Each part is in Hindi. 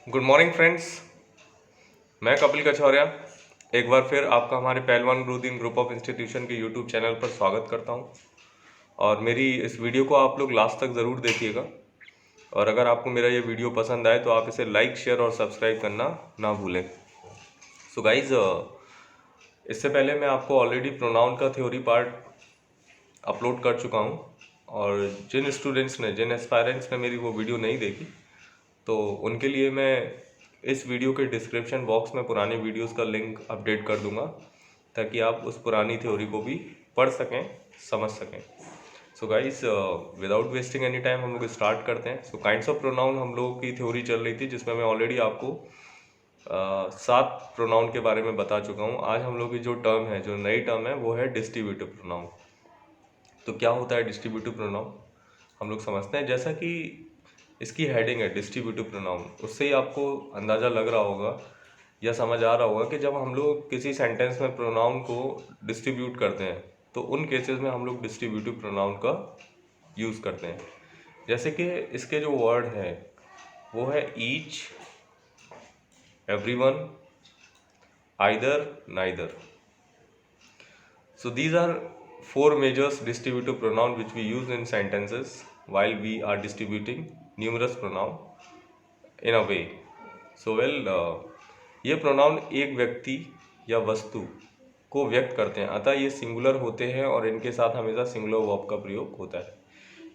Good morning friends. मैं कपिल कछौरिया एक बार फिर आपका हमारे पहलवान ग्रोथ ग्रुप ऑफ इंस्टीट्यूशन के यूट्यूब चैनल पर स्वागत करता हूं। और मेरी इस वीडियो को आप लोग लास्ट तक ज़रूर देखिएगा। और अगर आपको मेरा ये वीडियो पसंद आए तो आप इसे लाइक, शेयर और सब्सक्राइब करना ना भूलें। सो गाइज, इससे पहले मैं आपको ऑलरेडी प्रोनाउन का थ्योरी पार्ट अपलोड कर चुका हूँ। और जिन स्टूडेंट्स ने, जिन एस्पायरेंट्स ने मेरी वो वीडियो नहीं देखी, तो उनके लिए मैं इस वीडियो के डिस्क्रिप्शन बॉक्स में पुरानी वीडियोस का लिंक अपडेट कर दूंगा, ताकि आप उस पुरानी थ्योरी को भी पढ़ सकें, समझ सकें। So guys, without wasting any time हम लोग स्टार्ट करते हैं। सो काइंड्स ऑफ प्रोनाउन हम लोगों की थ्योरी चल रही थी, जिसमें मैं ऑलरेडी आपको 7 प्रोनाउन के बारे में बता चुका हूँ। आज हम लोग की जो टर्म है, जो नई टर्म है, वो है डिस्ट्रीब्यूटिव प्रोनाउन। तो क्या होता है डिस्ट्रीब्यूटिव प्रोनाउन, हम लोग समझते हैं। जैसा कि इसकी हेडिंग है डिस्ट्रीब्यूटिव प्रोनाउन, उससे ही आपको अंदाज़ा लग रहा होगा या समझ आ रहा होगा कि जब हम लोग किसी सेंटेंस में प्रोनाउन को डिस्ट्रीब्यूट करते हैं, तो उन केसेस में हम लोग डिस्ट्रीब्यूटिव प्रोनाउन का यूज़ करते हैं। जैसे कि इसके जो वर्ड हैं वो है each, everyone, either, neither. So these are 4 major distributive pronoun which we use in sentences while we are distributing numerous pronoun in a way. So ये प्रोनाउन एक व्यक्ति या वस्तु को व्यक्त करते हैं, अतः ये सिंगुलर होते हैं और इनके साथ हमेशा सिंगुलर वर्ब का प्रयोग होता है।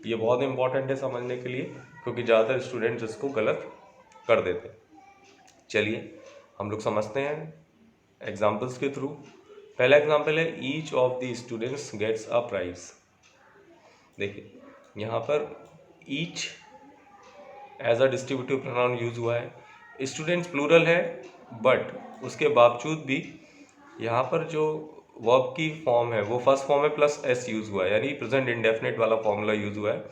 ये बहुत इंपॉर्टेंट है समझने के लिए, क्योंकि ज़्यादातर स्टूडेंट्स इसको गलत कर देते हैं। चलिए हम लोग समझते हैं एग्जाम्पल्स के थ्रू। पहला एग्जाम्पल है each of the students gets a prize. देखिए यहाँ पर each as a distributive pronoun use हुआ है। स्टूडेंट्स प्लूरल है, बट उसके बावजूद भी यहाँ पर जो वर्ब की फॉर्म है वो फर्स्ट फॉर्म है प्लस एस यूज हुआ है, यानी प्रेजेंट इंडेफिनिट वाला फॉर्मूला यूज हुआ है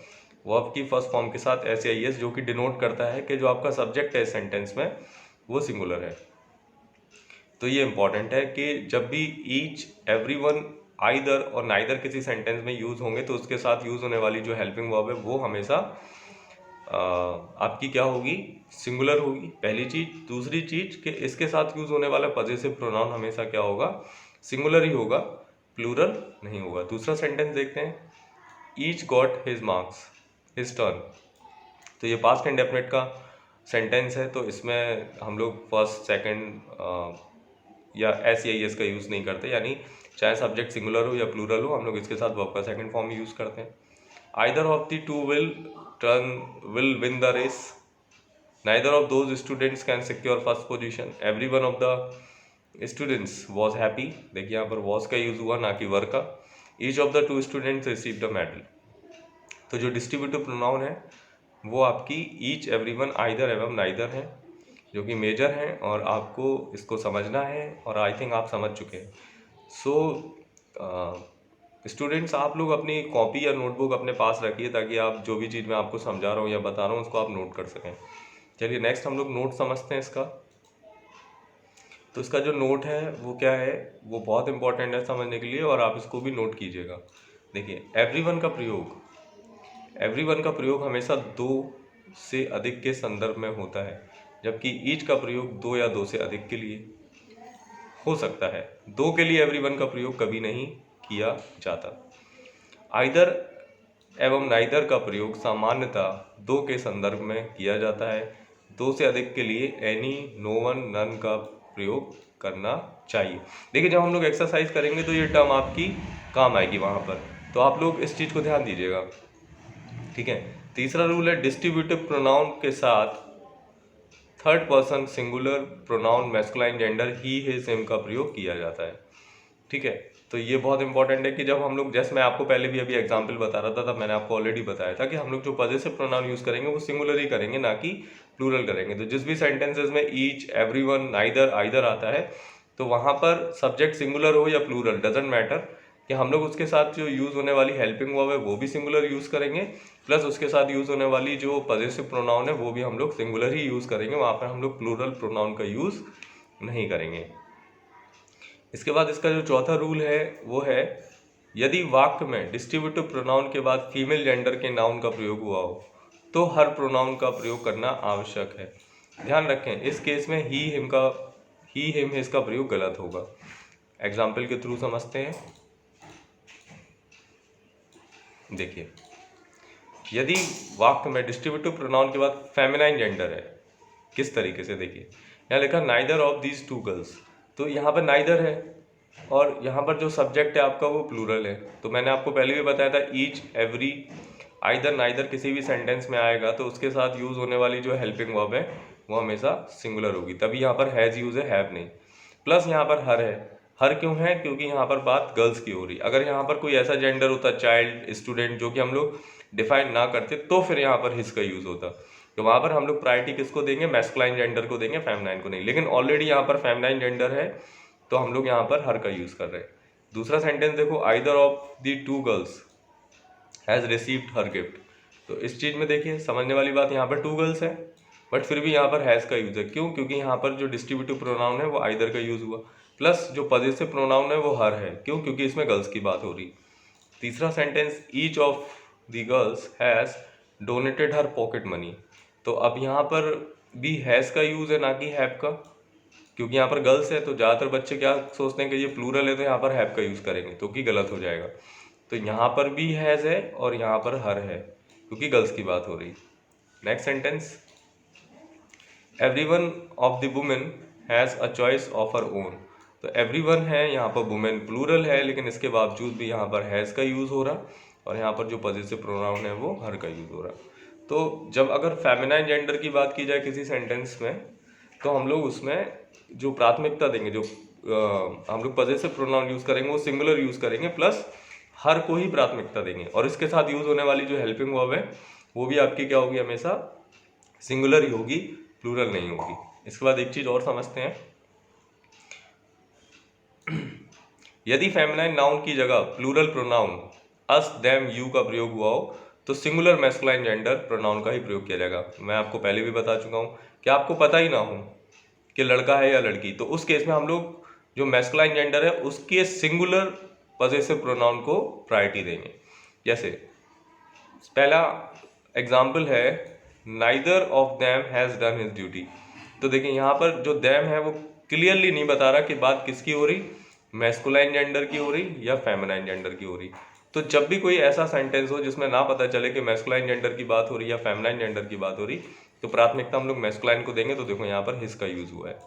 वर्ब की फर्स्ट फॉर्म के साथ एस या एस, जो कि डिनोट करता है कि जो आपका सब्जेक्ट है सेंटेंस में वो सिंगुलर है। तो ये इंपॉर्टेंट है कि जब भी ईच, एवरीवन, आइदर और नाइदर किसी सेंटेंस में यूज़ होंगे तो उसके साथ यूज़ होने वाली जो हेल्पिंग वर्ब है वो हमेशा आपकी क्या होगी, सिंगुलर होगी, पहली चीज़। दूसरी चीज़ कि इसके साथ यूज़ होने वाला पॉजेसिव प्रोनाउन हमेशा क्या होगा, सिंगुलर ही होगा, प्लूरल नहीं होगा। दूसरा सेंटेंस देखते हैं, each got his marks his turn. तो ये पास्ट इंडेफिनिट का सेंटेंस है, तो इसमें हम लोग फर्स्ट, सेकंड या एस या एस का यूज़ नहीं करते, यानी चाहे सब्जेक्ट सिंगुलर हो या प्लूरल हो, हम लोग इसके साथ वर्ब का सेकंड फॉर्म यूज़ करते हैं। Either of the two will win the race, neither of those students can secure first position, every one of the students was happy. देखिए यहाँ पर वॉज का यूज़ हुआ, ना कि वर का। Each of the to students received a medal. तो जो डिस्ट्रीब्यूटिव प्रोनाउन है वो आपकी ईच, एवरीवन, आइदर एवं नाइदर है, जो कि मेजर हैं और आपको इसको समझना है, और आई थिंक आप समझ चुके हैं। सो स्टूडेंट्स, आप लोग अपनी कॉपी या नोटबुक अपने पास रखिए, ताकि आप जो भी चीज़ मैं आपको समझा रहा हूँ या बता रहा हूँ उसको आप नोट कर सकें। चलिए नेक्स्ट हम लोग नोट समझते हैं इसका। तो इसका जो नोट है वो क्या है, वो बहुत इंपॉर्टेंट है समझने के लिए, और आप इसको भी नोट कीजिएगा। देखिए एवरीवन का प्रयोग हमेशा 2 से अधिक के संदर्भ में होता है, जबकि ईच का प्रयोग 2 या 2 से अधिक के लिए हो सकता है। 2 के लिए एवरीवन का प्रयोग कभी नहीं किया जाता। आइदर एवं नाइदर का प्रयोग सामान्यतः 2 के संदर्भ में किया जाता है। 2 से अधिक के लिए एनी, नो वन, नन का प्रयोग करना चाहिए। देखिए जब हम लोग एक्सरसाइज करेंगे तो ये टर्म आपकी काम आएगी वहाँ पर, तो आप लोग इस चीज़ को ध्यान दीजिएगा, ठीक है। तीसरा रूल है डिस्ट्रीब्यूटिव प्रोनाउन के साथ third person singular pronoun masculine gender he, his, him का प्रयोग किया जाता है, ठीक है। तो ये बहुत इंपॉर्टेंट है कि जब हम लोग, जैसे मैं आपको पहले भी अभी एग्जांपल बता रहा था, तब मैंने आपको ऑलरेडी बताया था कि हम लोग जो पॉजेसिव प्रोनाउन यूज़ करेंगे वो सिंगुलर ही करेंगे, ना कि प्लूरल करेंगे। तो जिस भी सेंटेंसेस में ईच, एवरीवन, नाइदर, आइदर आता है, तो वहाँ पर सब्जेक्ट सिंगुलर हो या प्लूरल, डजेंट मैटर, कि हम लोग उसके साथ जो यूज़ होने वाली हेल्पिंग वर्ब है वो भी सिंगुलर यूज़ करेंगे, प्लस उसके साथ यूज़ होने वाली जो पॉजेसिव प्रोनाउन है वो भी हम लोग सिंगुलर ही यूज़ करेंगे। वहाँ पर हम लोग प्लूरल प्रोनाउन का यूज़ नहीं करेंगे। इसके बाद इसका जो चौथा रूल है वो है, यदि वाक्य में डिस्ट्रीब्यूटिव प्रोनाउन के बाद फीमेल जेंडर के नाउन का प्रयोग हुआ हो तो हर प्रोनाउन का प्रयोग करना आवश्यक है। ध्यान रखें इस केस में ही हिम हिज का प्रयोग गलत होगा। एग्जाम्पल के थ्रू समझते हैं। देखिए, यदि वाक्य में डिस्ट्रीब्यूटिव प्रोनाउन के बाद फेमिनाइन जेंडर है, किस तरीके से, देखिए यहाँ लिखा neither of these two girls, तो यहाँ पर नाइदर है और यहाँ पर जो सब्जेक्ट है आपका वो प्लूरल है। तो मैंने आपको पहले भी बताया था ईच, एवरी, आइदर, नाइदर किसी भी सेंटेंस में आएगा तो उसके साथ यूज होने वाली जो हेल्पिंग वर्ब है वो हमेशा सिंगुलर होगी, तभी यहाँ पर हैज यूज है, हैव नहीं। प्लस यहाँ पर हर है। हर क्यों है? क्योंकि यहाँ पर बात गर्ल्स की हो रही। अगर यहाँ पर कोई ऐसा जेंडर होता, चाइल्ड, स्टूडेंट, जो कि हम लोग डिफाइन ना करते, तो फिर यहाँ पर हिज का यूज होता। तो वहाँ पर हम लोग प्रायोरिटी किसको देंगे? मैस्कुलाइन जेंडर को देंगे, फेमिनाइन को नहीं। लेकिन ऑलरेडी यहाँ पर फेमिनाइन जेंडर है तो हम लोग यहाँ पर हर का यूज कर रहे हैं। दूसरा सेंटेंस देखो, either of the to girls has received her gift. तो इस चीज में देखिए समझने वाली बात, यहाँ पर टू गर्ल्स है बट फिर भी यहाँ पर हैज का यूज है। क्यों? क्योंकि यहाँ पर जो डिस्ट्रीब्यूटिव प्रोनाउन है वो आइदर का यूज हुआ, प्लस जो पॉजिटिव प्रोनाउन है वो हर है। क्यों? क्योंकि इसमें गर्ल्स की बात हो रही। तीसरा sentence, each of the girls has donated her pocket money. तो अब यहाँ पर भी हैज का यूज है ना कि हैव का, क्योंकि यहाँ पर गर्ल्स है तो ज़्यादातर बच्चे क्या सोचते हैं कि ये प्लूरल है तो यहाँ पर हैव का यूज़ करेंगे, तो कि गलत हो जाएगा। तो यहाँ पर भी हैज़ है और यहाँ पर हर है क्योंकि गर्ल्स की बात हो रही। Next sentence, everyone of the women has a choice of her own. तो एवरीवन है, यहाँ पर वुमेन प्लूरल है लेकिन इसके बावजूद भी यहाँ पर हैज़ का यूज़ हो रहा और यहाँ पर जो पॉजिटिव प्रोनाउन है वो हर का यूज़ हो रहा। तो जब अगर फेमिनाइन जेंडर की बात की जाए किसी सेंटेंस में तो हम लोग उसमें जो प्राथमिकता देंगे, जो हम लोग पॉजिटिव प्रोनाउन यूज़ करेंगे वो सिंगुलर यूज़ करेंगे, प्लस हर को ही प्राथमिकता देंगे और इसके साथ यूज़ होने वाली जो हेल्पिंग वर्ब है वो भी आपकी क्या होगी? हमेशा सिंगुलर ही होगी, प्लूरल नहीं होगी। इसके बाद एक चीज़ और समझते हैं, यदि फेमिनाइन नाउन की जगह plural pronoun us, them, you का प्रयोग हुआ हो तो सिंगुलर मैस्कुलाइन जेंडर प्रोनाउन का ही प्रयोग किया जाएगा। मैं आपको पहले भी बता चुका हूँ कि आपको पता ही ना हो कि लड़का है या लड़की, तो उस केस में हम लोग जो मैस्कुलाइन जेंडर है उसके सिंगुलर पॉजिटिव प्रोनाउन को प्रायोरिटी देंगे। जैसे पहला एग्जाम्पल है, neither of them has done his duty. तो देखिए यहाँ पर जो देम है वो क्लियरली नहीं बता रहा कि बात किसकी हो रही, मैस्कुलाइन जेंडर की हो रही या फेमिनाइन जेंडर की हो रही। तो जब भी कोई ऐसा सेंटेंस हो जिसमें ना पता चले कि मैस्कुलाइन जेंडर की बात हो रही या फेमिनाइन जेंडर की बात हो रही, तो प्राथमिकता हम लोग मैस्कुलाइन को देंगे। तो देखो यहाँ पर हिज का यूज हुआ है।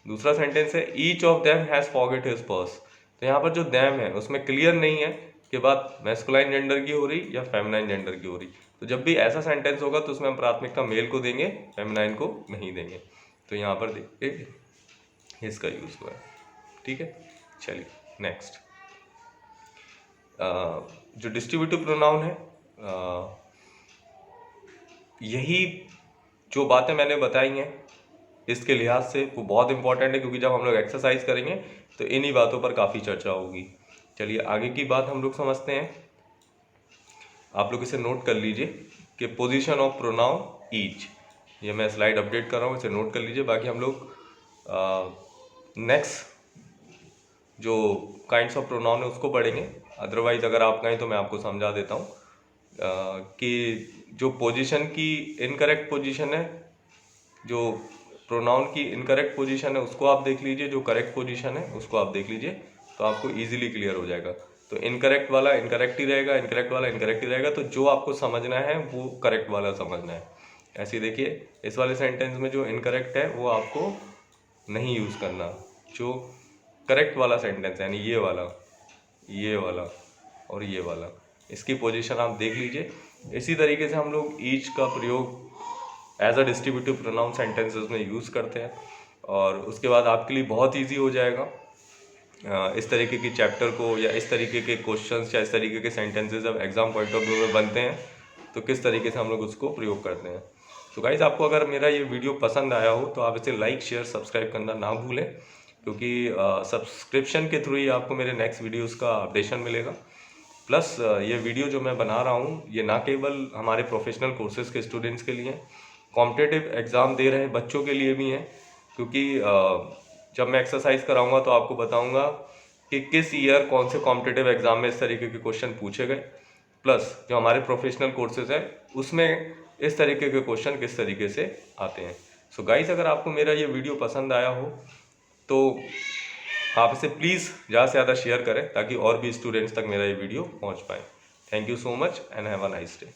दूसरा सेंटेंस है, each of them has forget his purse. तो यहाँ पर जो देम है उसमें क्लियर नहीं है कि बात मैस्कुलाइन जेंडर की हो रही या फेमिनाइन जेंडर की हो रही। तो जब भी ऐसा सेंटेंस होगा तो उसमें हम प्राथमिकता मेल को देंगे, फेमिनाइन को नहीं देंगे। तो यहाँ पर देखिए हिज का यूज हुआ है। ठीक है, चलिए नेक्स्ट। जो डिस्ट्रीब्यूटिव प्रोनाउन है, यही जो बातें मैंने बताई हैं इसके लिहाज से वो बहुत इंपॉर्टेंट है, क्योंकि जब हम लोग एक्सरसाइज करेंगे तो इन्हीं बातों पर काफ़ी चर्चा होगी। चलिए आगे की बात हम लोग समझते हैं। आप लोग इसे नोट कर लीजिए कि पोजीशन ऑफ प्रोनाउन ईच, ये मैं स्लाइड अपडेट कर रहा हूँ, इसे नोट कर लीजिए। बाकी हम लोग नेक्स्ट जो काइंड्स ऑफ प्रोनाउन है उसको पढ़ेंगे। अदरवाइज अगर आप कहें तो मैं आपको समझा देता हूँ कि जो पोजीशन की इनकरेक्ट पोजीशन है, जो प्रोनाउन की इनकरेक्ट पोजीशन है उसको आप देख लीजिए, जो करेक्ट पोजीशन है उसको आप देख लीजिए, तो आपको इजीली क्लियर हो जाएगा। तो इनकरेक्ट वाला इनकरेक्ट ही रहेगा, इनकरेक्ट वाला इनकरेक्ट ही रहेगा, तो जो आपको समझना है वो करेक्ट वाला समझना है। ऐसे देखिए इस वाले सेंटेंस में जो इनकरेक्ट है वो आपको नहीं यूज़ करना, जो करेक्ट वाला सेंटेंस है यानी ये वाला और ये वाला, इसकी पोजीशन आप देख लीजिए। इसी तरीके से हम लोग ईच का प्रयोग as a distributive pronoun sentences में यूज़ करते हैं और उसके बाद आपके लिए बहुत इजी हो जाएगा इस तरीके की चैप्टर को, या इस तरीके के क्वेश्चंस या इस तरीके के सेंटेंसेस जब एग्जाम पॉइंट ऑफ व्यू में बनते हैं तो किस तरीके से हम लोग उसको प्रयोग करते हैं। तो गाइज आपको अगर मेरा ये वीडियो पसंद आया हो तो आप इसे लाइक, शेयर, सब्सक्राइब करना ना भूलें, क्योंकि सब्सक्रिप्शन के थ्रू ही आपको मेरे नेक्स्ट वीडियोज़ का अपडेशन मिलेगा। प्लस ये वीडियो जो मैं बना रहा हूँ ये ना केवल हमारे प्रोफेशनल कोर्सेज़ के स्टूडेंट्स के लिए, कॉम्पिटिटिव एग्ज़ाम दे रहे बच्चों के लिए भी हैं, क्योंकि जब मैं एक्सरसाइज कराऊंगा तो आपको बताऊंगा कि किस ईयर कौन से कॉम्पिटिटिव एग्ज़ाम में इस तरीके के क्वेश्चन पूछे गए, प्लस जो हमारे प्रोफेशनल कोर्सेज़ हैं उसमें इस तरीके के क्वेश्चन किस तरीके से आते हैं। सो गाइस, अगर आपको मेरा ये वीडियो पसंद आया हो तो आप इसे प्लीज़ ज़्यादा से ज़्यादा शेयर करें ताकि और भी स्टूडेंट्स तक मेरा ये वीडियो पहुंच पाए। Thank you so much and have a nice day.